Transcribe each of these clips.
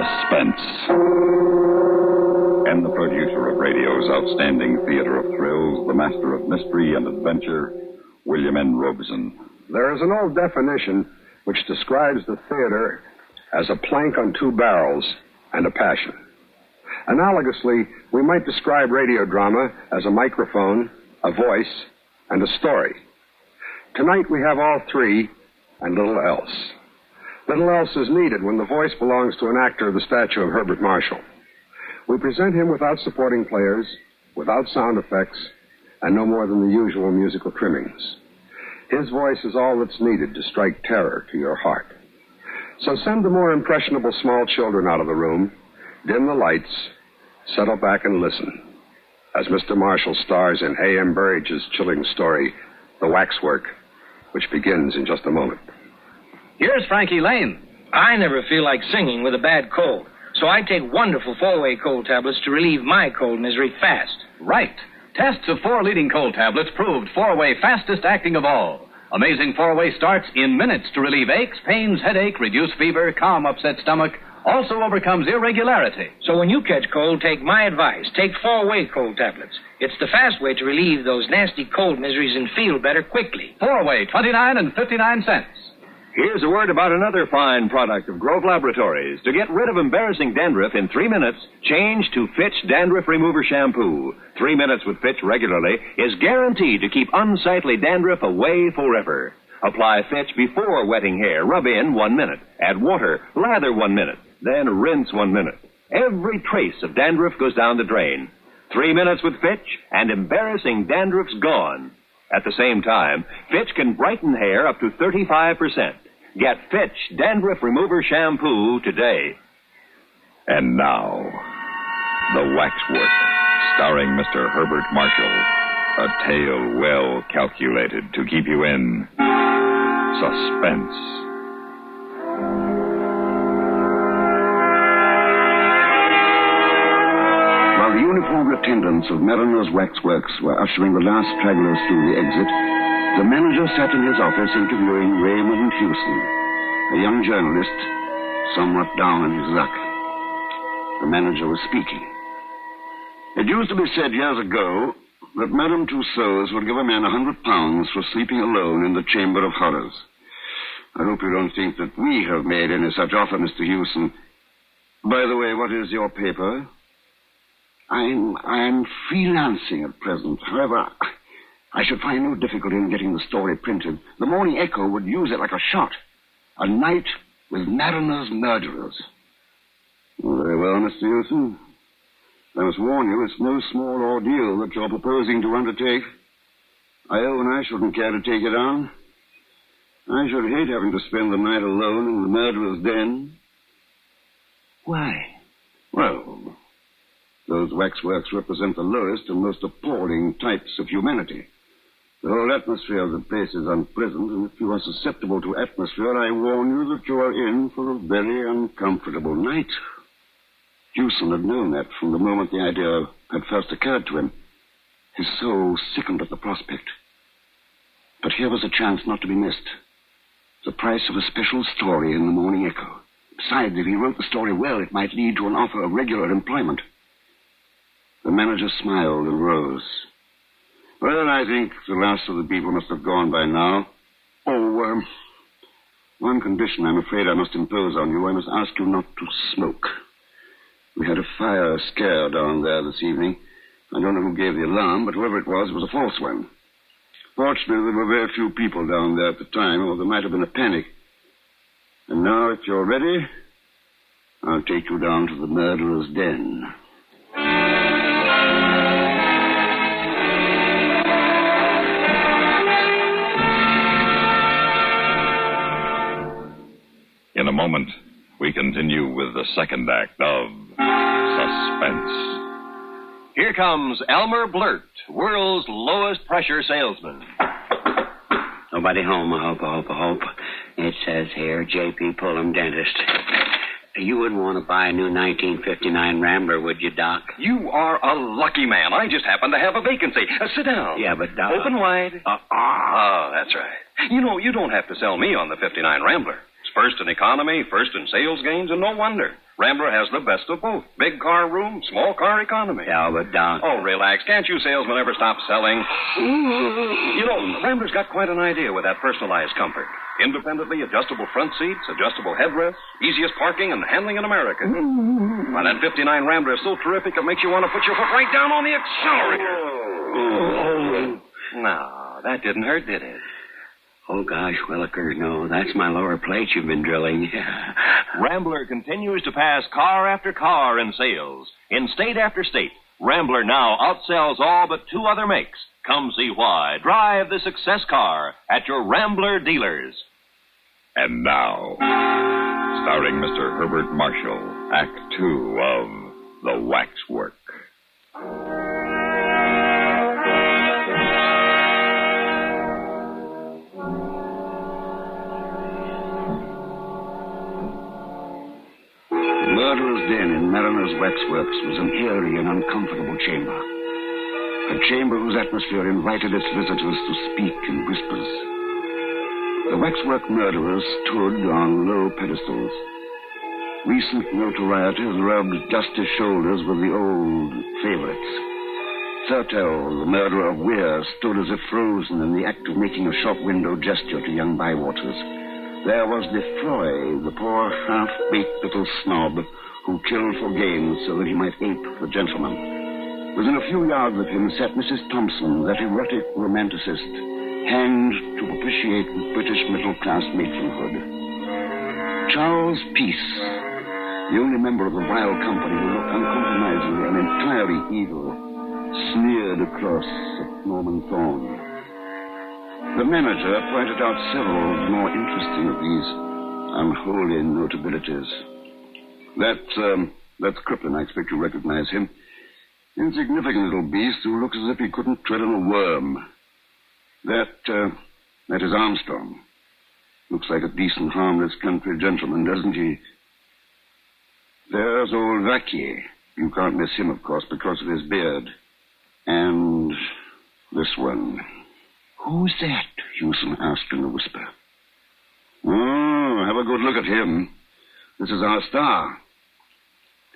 Suspense. And the producer of radio's outstanding theater of thrills, the master of mystery and adventure, William N. Robeson. There is an old definition which describes the theater as a plank on two barrels and a passion. Analogously, we might describe radio drama as a microphone, a voice, and a story. Tonight we have all three and little else. Little else is needed when the voice belongs to an actor of the stature of Herbert Marshall. We present him without supporting players, without sound effects, and no more than the usual musical trimmings. His voice is all that's needed to strike terror to your heart. So send the more impressionable small children out of the room, dim the lights, settle back and listen, as Mr. Marshall stars in A.M. Burridge's chilling story, The Waxwork, which begins in just a moment. Here's Frankie Lane. I never feel like singing with a bad cold, so I take wonderful 4-way cold tablets to relieve my cold misery fast. Right. Tests of 4 leading cold tablets proved 4-way fastest acting of all. Amazing 4-way starts in minutes to relieve aches, pains, headache, reduce fever, calm upset stomach, also overcomes irregularity. So when you catch cold, take my advice. Take 4-way cold tablets. It's the fast way to relieve those nasty cold miseries and feel better quickly. 4-way, 29 and 59 cents. Here's a word about another fine product of Grove Laboratories. To get rid of embarrassing dandruff in 3 minutes, change to Fitch Dandruff Remover Shampoo. 3 minutes with Fitch regularly is guaranteed to keep unsightly dandruff away forever. Apply Fitch before wetting hair. Rub in 1 minute. Add water. Lather 1 minute. Then rinse 1 minute. Every trace of dandruff goes down the drain. 3 minutes with Fitch, and embarrassing dandruff's gone. At the same time, Fitch can brighten hair up to 35%. Get Fitch Dandruff Remover Shampoo today. And now, The Waxwork, starring Mr. Herbert Marshall. A tale well calculated to keep you in suspense. While the uniformed attendants of Mariner's Waxworks were ushering the last stragglers through the exit, the manager sat in his office interviewing Raymond Hewson, a young journalist somewhat down on his luck. The manager was speaking. It used to be said years ago that Madame Tussauds would give a man £100 for sleeping alone in the Chamber of Horrors. I hope you don't think that we have made any such offer, Mr. Hewson. By the way, what is your paper? I'm freelancing at present. However, I should find no difficulty in getting the story printed. The Morning Echo would use it like a shot. A night with Mariner's murderers. Very well, Mr. Hewson. I must warn you, it's no small ordeal that you're proposing to undertake. I own I shouldn't care to take it on. I should hate having to spend the night alone in the murderer's den. Why? Well, those waxworks represent the lowest and most appalling types of humanity. The whole atmosphere of the place is unpleasant, and if you are susceptible to atmosphere, I warn you that you are in for a very uncomfortable night. Hewson had known that from the moment the idea had first occurred to him. His soul sickened at the prospect. But here was a chance not to be missed. The price of a special story in the Morning Echo. Besides, if he wrote the story well, it might lead to an offer of regular employment. The manager smiled and rose. Well, I think the last of the people must have gone by now. Oh, one condition I'm afraid I must impose on you. I must ask you not to smoke. We had a fire scare down there this evening. I don't know who gave the alarm, but whoever it was a false one. Fortunately, there were very few people down there at the time, or there might have been a panic. And now, if you're ready, I'll take you down to the murderer's den. In a moment, we continue with the second act of Suspense. Here comes Elmer Blurt, world's lowest pressure salesman. Nobody home, I hope. It says here, J.P. Pullum, dentist. You wouldn't want to buy a new 1959 Rambler, would you, Doc? You are a lucky man. I just happen to have a vacancy. Sit down. Yeah, but Doc... Open wide. Oh, that's right. You know, you don't have to sell me on the 59 Rambler. It's First in economy, first in sales gains, and no wonder. Rambler has the best of both. Big car room, small car economy. Yeah, but, Doc... Oh, relax. Can't you salesmen ever stop selling? You know, Rambler's got quite an idea with that personalized comfort. Independently adjustable front seats, adjustable headrests, easiest parking and handling in America. Why, that 59 Rambler is so terrific it makes you want to put your foot right down on the accelerator. No, that didn't hurt, did it? Oh, gosh, Williker, no. That's my lower plate you've been drilling. Rambler continues to pass car after car in sales. In state after state, Rambler now outsells all but 2 other makes. Come see why. Drive the success car at your Rambler dealers. And now, starring Mr. Herbert Marshall, Act 2 of The Waxwork. Murderer's Den in Mariner's Waxworks was an eerie and uncomfortable chamber. A chamber whose atmosphere invited its visitors to speak in whispers. The Waxwork murderers stood on low pedestals. Recent notoriety has rubbed dusty shoulders with the old favorites. Thurtell, the murderer of Weir, stood as if frozen in the act of making a shop window gesture to young Bywaters. There was Lefroy, the poor half-baked little snob who killed for gain so that he might ape the gentleman. Within a few yards of him sat Mrs. Thompson, that erotic romanticist, hanged to propitiate the British middle-class matronhood. Charles Peace, the only member of the vile company who looked uncompromisingly and entirely evil, sneered across at Norman Thorne. The manager pointed out several of the more interesting of these unholy notabilities. That's Crippen. I expect you recognize him. Insignificant little beast who looks as if he couldn't tread on a worm. That is Armstrong. Looks like a decent, harmless country gentleman, doesn't he? There's old Vaquier. You can't miss him, of course, because of his beard. And this one. Who's that? Hewson asked in a whisper. Oh, have a good look at him. This is our star.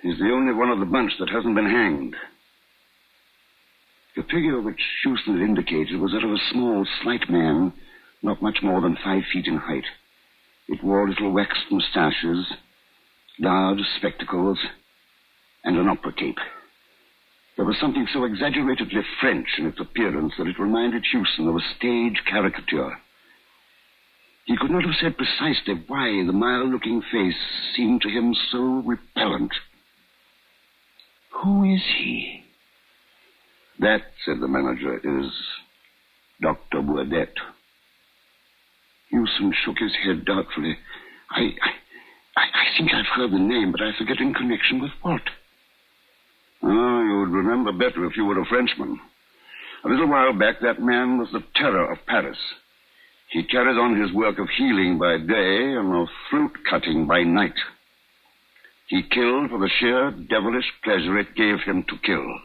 He's the only one of the bunch that hasn't been hanged. The figure which Hewson had indicated was that of a small, slight man, not much more than 5 feet in height. It wore little waxed moustaches, large spectacles, and an opera cape. There was something so exaggeratedly French in its appearance that it reminded Hewson of a stage caricature. He could not have said precisely why the mild-looking face seemed to him so repellent. Who is he? That, said the manager, is Dr. Burdett. Hewson shook his head doubtfully. I think I've heard the name, but I forget in connection with what? Oh, you'd remember better if you were a Frenchman. A little while back, that man was the terror of Paris. He carried on his work of healing by day and of fruit-cutting by night. He killed for the sheer devilish pleasure it gave him to kill.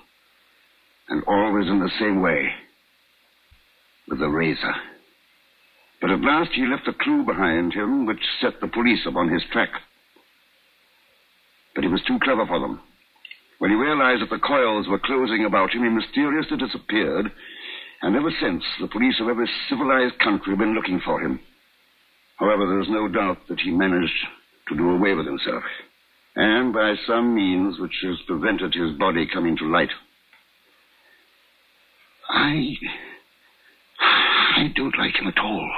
And always in the same way. With a razor. But at last he left a clue behind him which set the police upon his track. But he was too clever for them. When he realized that the coils were closing about him, he mysteriously disappeared, and ever since, the police of every civilized country have been looking for him. However, there is no doubt that he managed to do away with himself, and by some means which has prevented his body coming to light. I don't like him at all.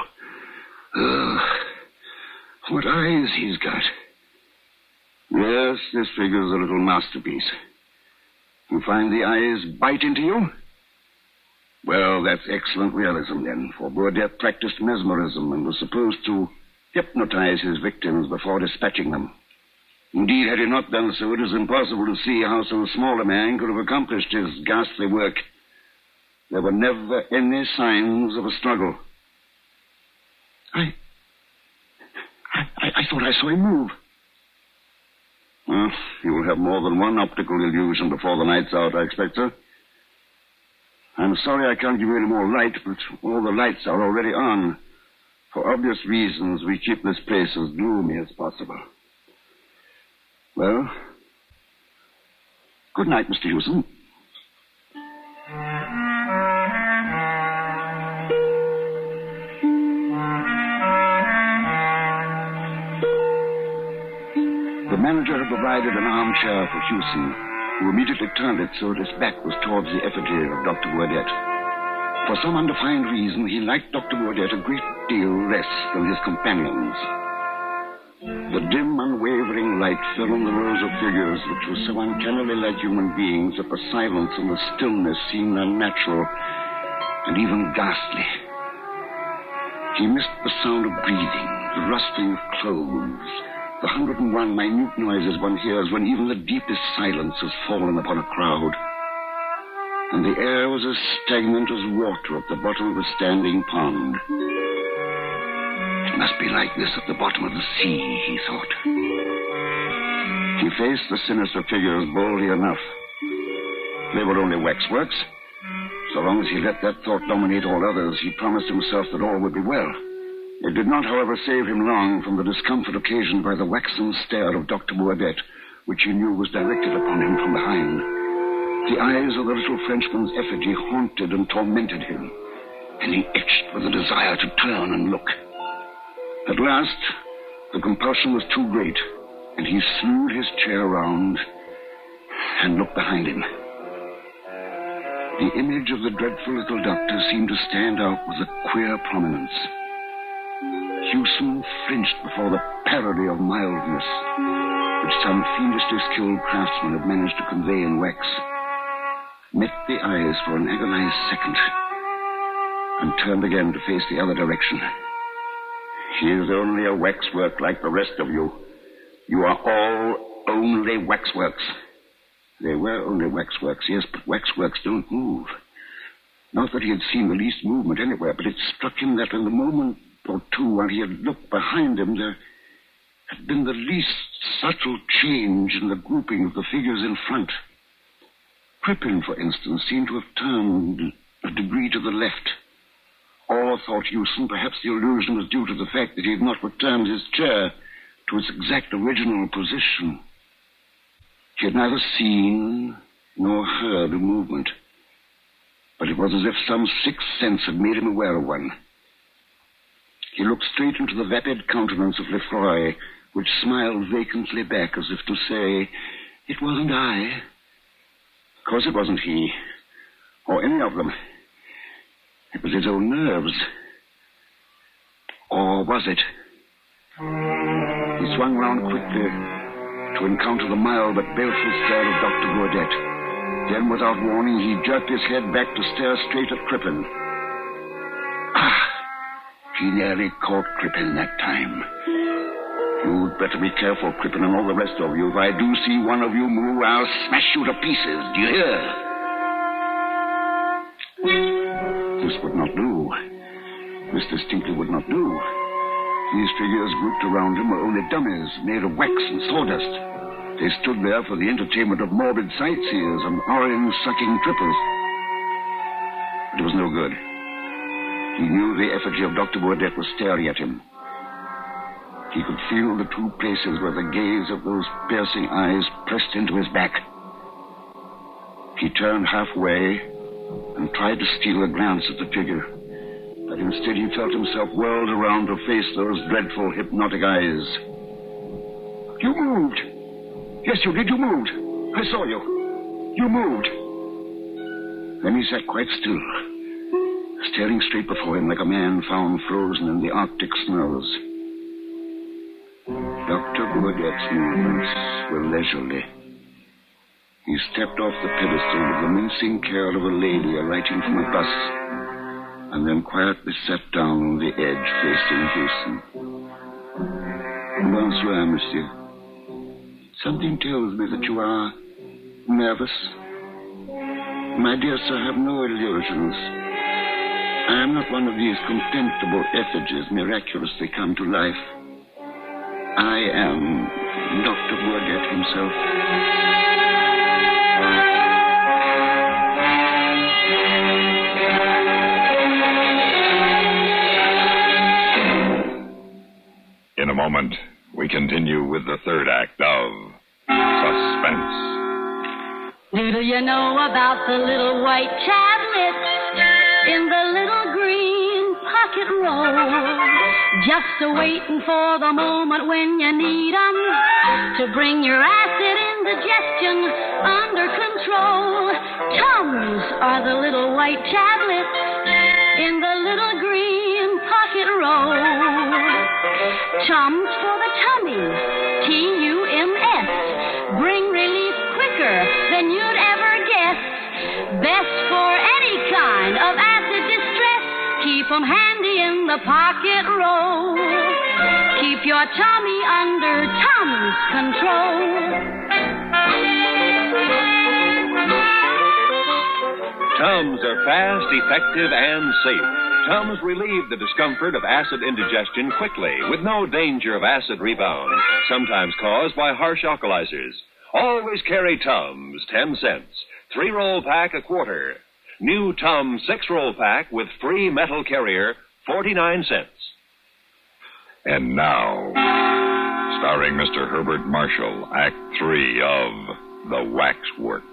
What eyes he's got. Yes, this figure's a little masterpiece. You find the eyes bite into you? Well, that's excellent realism, then, for Burdett practiced mesmerism and was supposed to hypnotize his victims before dispatching them. Indeed, had he not done so, it is impossible to see how so small a man could have accomplished his ghastly work. There were never any signs of a struggle. I thought I saw him move. Well, you'll have more than one optical illusion before the night's out, I expect, sir. I'm sorry I can't give you any more light, but all the lights are already on. For obvious reasons, we keep this place as gloomy as possible. Well, good night, Mr. Hewson. The manager had provided an armchair for Hewson, who immediately turned it so that his back was towards the effigy of Dr. Burdett. For some undefined reason, he liked Dr. Burdett a great deal less than his companions. The dim, unwavering light fell on the rows of figures which were so uncannily like human beings that the silence and the stillness seemed unnatural and even ghastly. He missed the sound of breathing, the rustling of clothes, the 101 minute noises one hears when even the deepest silence has fallen upon a crowd. And the air was as stagnant as water at the bottom of a standing pond. It must be like this at the bottom of the sea, he thought. He faced the sinister figures boldly enough. They were only waxworks. So long as he let that thought dominate all others, he promised himself that all would be well. It did not, however, save him long from the discomfort occasioned by the waxen stare of Dr. Burdett, which he knew was directed upon him from behind. The eyes of the little Frenchman's effigy haunted and tormented him, and he itched with a desire to turn and look. At last, the compulsion was too great, and he slewed his chair round and looked behind him. The image of the dreadful little doctor seemed to stand out with a queer prominence. Hewson flinched before the parody of mildness which some fiendishly skilled craftsman had managed to convey in wax, met the eyes for an agonized second, and turned again to face the other direction. He is only a waxwork like the rest of you. You are all only waxworks. They were only waxworks, yes, but waxworks don't move. Not that he had seen the least movement anywhere, but it struck him that in the moment or two while he had looked behind him, there had been the least subtle change in the grouping of the figures in front. Crippen, for instance, seemed to have turned a degree to the left. Or, thought Hewson, perhaps the illusion was due to the fact that he had not returned his chair to its exact original position. He had neither seen nor heard a movement, but it was as if some sixth sense had made him aware of one. He looked straight into the vapid countenance of Lefroy, which smiled vacantly back as if to say, "It wasn't I." Of course it wasn't he, or any of them. It was his own nerves. Or was it? He swung round quickly to encounter the mild but baleful stare of Dr. Burdett. Then, without warning, he jerked his head back to stare straight at Crippen. He nearly caught Crippen that time. You'd better be careful, Crippen, and all the rest of you. If I do see one of you move, I'll smash you to pieces. Do you hear? This would not do. This distinctly would not do. These figures grouped around him were only dummies made of wax and sawdust. They stood there for the entertainment of morbid sightseers and orange-sucking trippers. But it was no good. He knew the effigy of Dr. Burdett was staring at him. He could feel the two places where the gaze of those piercing eyes pressed into his back. He turned halfway and tried to steal a glance at the figure, but instead he felt himself whirled around to face those dreadful, hypnotic eyes. You moved! Yes, you did. You moved. I saw you. You moved. Then he sat quite still, staring straight before him like a man found frozen in the Arctic snows. Dr. Burdett's movements were leisurely. He stepped off the pedestal with the mincing care of a lady alighting from a bus, and then quietly sat down on the edge facing Hewson. Bonsoir, monsieur. Something tells me that you are nervous. My dear sir, have no illusions. I am not one of these contemptible effigies miraculously come to life. I am Dr. Burdett himself. a moment, we continue with the third act of Suspense. Do you know about the little white tablet in the little green pocket roll? Just a-waiting for the moment when you need 'em to bring your acid indigestion under control. Tums are the little white tablets in the little green pocket roll. Tums for the tummy, Tums, bring relief quicker than you'd ever guess. Best for any kind of acid distress. Keep 'em handy in the pocket roll. Keep your tummy under Tums control. Tums are fast, effective, and safe. Tums relieve the discomfort of acid indigestion quickly, with no danger of acid rebound, sometimes caused by harsh alkalizers. Always carry Tums, 10 cents. 3-roll pack, a quarter. New Tums 6-roll pack with free metal carrier, 49 cents. And now, starring Mr. Herbert Marshall, Act 3 of The Waxwork.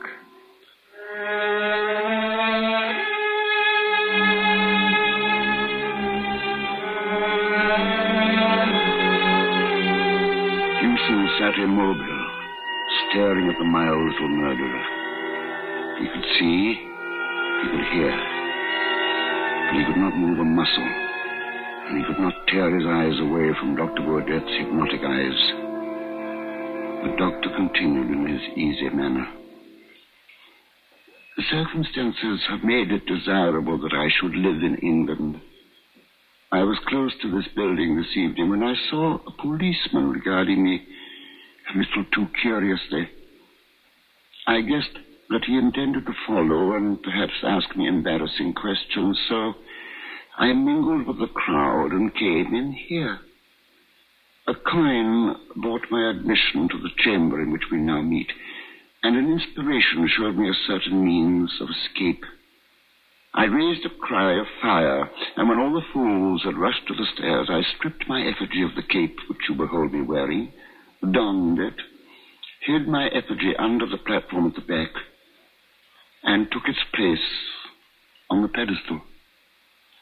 Houston sat immobile, staring at the mild-little murderer. He could see, he could hear, but he could not move a muscle, and he could not tear his eyes away from Dr. Beaudet's hypnotic eyes. The doctor continued in his easy manner. The circumstances have made it desirable that I should live in England. I was close to this building this evening when I saw a policeman regarding me a little too curiously. I guessed that he intended to follow and perhaps ask me embarrassing questions, so I mingled with the crowd and came in here. A coin bought my admission to the chamber in which we now meet, and an inspiration showed me a certain means of escape. I raised a cry of fire, and when all the fools had rushed to the stairs, I stripped my effigy of the cape which you behold me wearing, donned it, hid my effigy under the platform at the back, and took its place on the pedestal.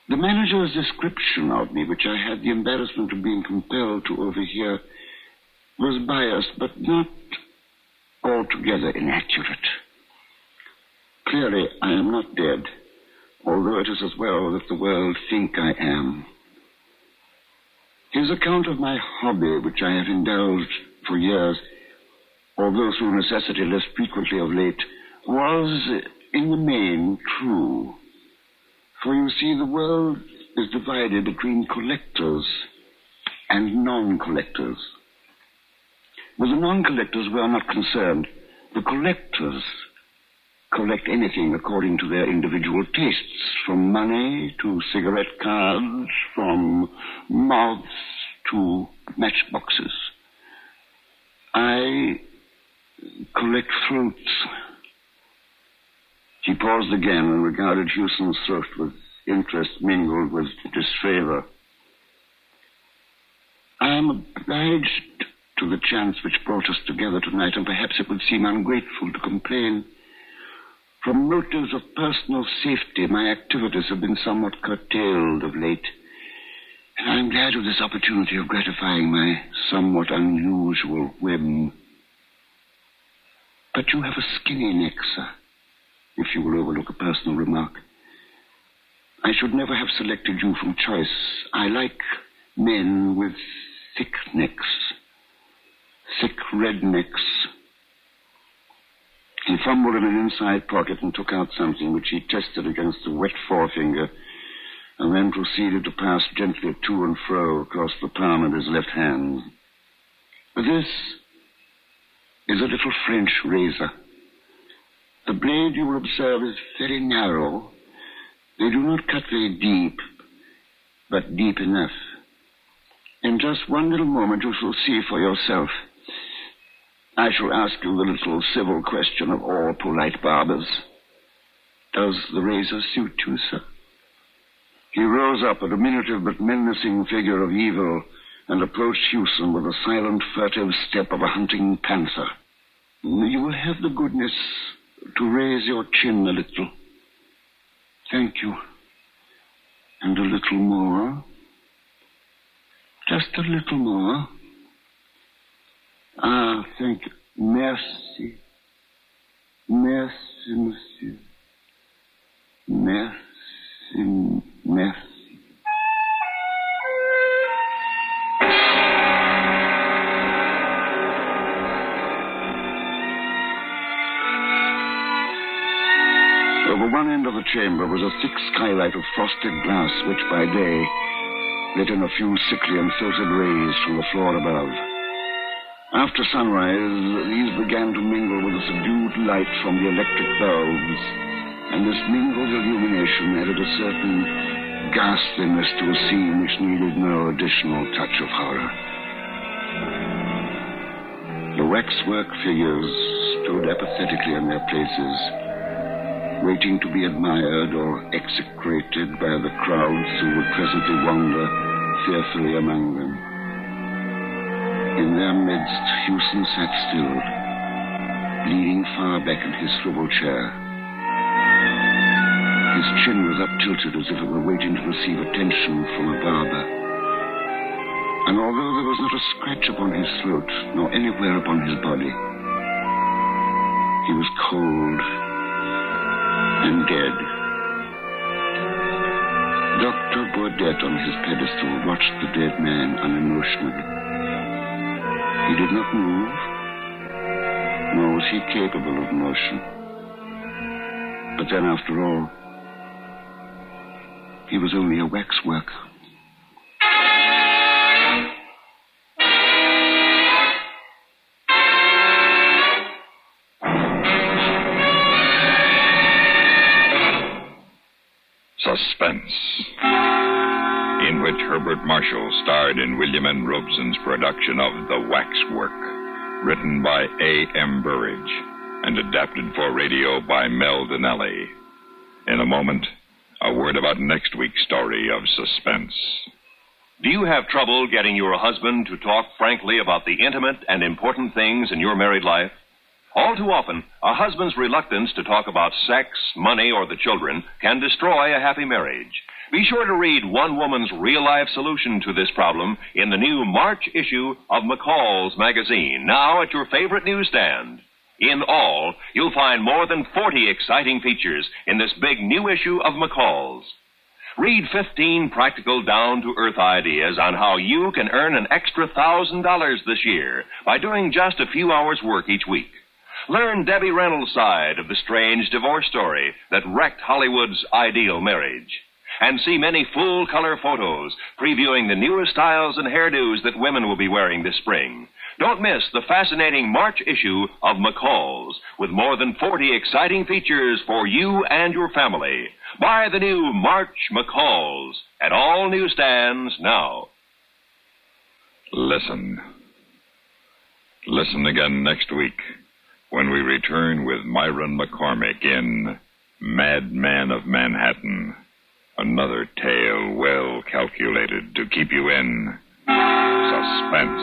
The manager's description of me, which I had the embarrassment of being compelled to overhear, was biased, but not altogether inaccurate. Clearly, I am not dead, although it is as well that the world think I am. His account of my hobby, which I have indulged for years, although through necessity less frequently of late, was, in the main, true. For you see, the world is divided between collectors and non-collectors. With the non-collectors, we are not concerned. The collectors collect anything according to their individual tastes, from money to cigarette cards, from moths to matchboxes. I collect fruits. He paused again and regarded Houston's throat with interest mingled with disfavor. I am obliged to the chance which brought us together tonight, and perhaps it would seem ungrateful to complain. From motives of personal safety, my activities have been somewhat curtailed of late, and I'm glad of this opportunity of gratifying my somewhat unusual whim. But you have a skinny neck, sir, if you will overlook a personal remark. I should never have selected you from choice. I like men with thick necks, thick red necks. He fumbled in an inside pocket and took out something which he tested against a wet forefinger, and then proceeded to pass gently to and fro across the palm of his left hand. This is a little French razor. The blade, you will observe, is very narrow. They do not cut very deep, but deep enough. In just one little moment, you shall see for yourself. I shall ask you the little civil question of all polite barbers. Does the razor suit you, sir? He rose up, a diminutive but menacing figure of evil, and approached Houston with the silent, furtive step of a hunting panther. You will have the goodness to raise your chin a little. Thank you. And a little more. Just a little more. Ah, thank you. Merci. Merci, monsieur. Merci, merci. Over one end of the chamber was a thick skylight of frosted glass, which by day let in a few sickly and filtered rays from the floor above. After sunrise, these began to mingle with the subdued light from the electric bulbs, and this mingled illumination added a certain ghastliness to a scene which needed no additional touch of horror. The waxwork figures stood apathetically in their places, waiting to be admired or execrated by the crowds who would presently wander fearfully among them. In their midst, Houston sat still, leaning far back in his swivel chair. His chin was up-tilted as if it were waiting to receive attention from a barber. And although there was not a scratch upon his throat, nor anywhere upon his body, he was cold and dead. Dr. Baudet on his pedestal watched the dead man unemotionally. He did not move, nor was he capable of motion. But then, after all, he was only a waxwork. Suspense, in which Herbert Marshall starred in William N. Robeson's production of The Waxwork, written by A.M. Burridge and adapted for radio by Mel Donnelly. In a moment, a word about next week's story of Suspense. Do you have trouble getting your husband to talk frankly about the intimate and important things in your married life? All too often, a husband's reluctance to talk about sex, money, or the children can destroy a happy marriage. Be sure to read one woman's real-life solution to this problem in the new March issue of McCall's magazine, now at your favorite newsstand. In all, you'll find more than 40 exciting features in this big new issue of McCall's. Read 15 practical, down-to-earth ideas on how you can earn an extra $1,000 this year by doing just a few hours' work each week. Learn Debbie Reynolds' side of the strange divorce story that wrecked Hollywood's ideal marriage. And see many full-color photos previewing the newest styles and hairdos that women will be wearing this spring. Don't miss the fascinating March issue of McCall's with more than 40 exciting features for you and your family. Buy the new March McCall's at all newsstands now. Listen. Listen again next week when we return with Myron McCormick in Madman of Manhattan. Another tale well calculated to keep you in suspense.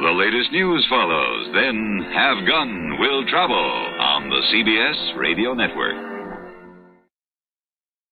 The latest news follows, then Have Gun Will Travel on the CBS Radio Network.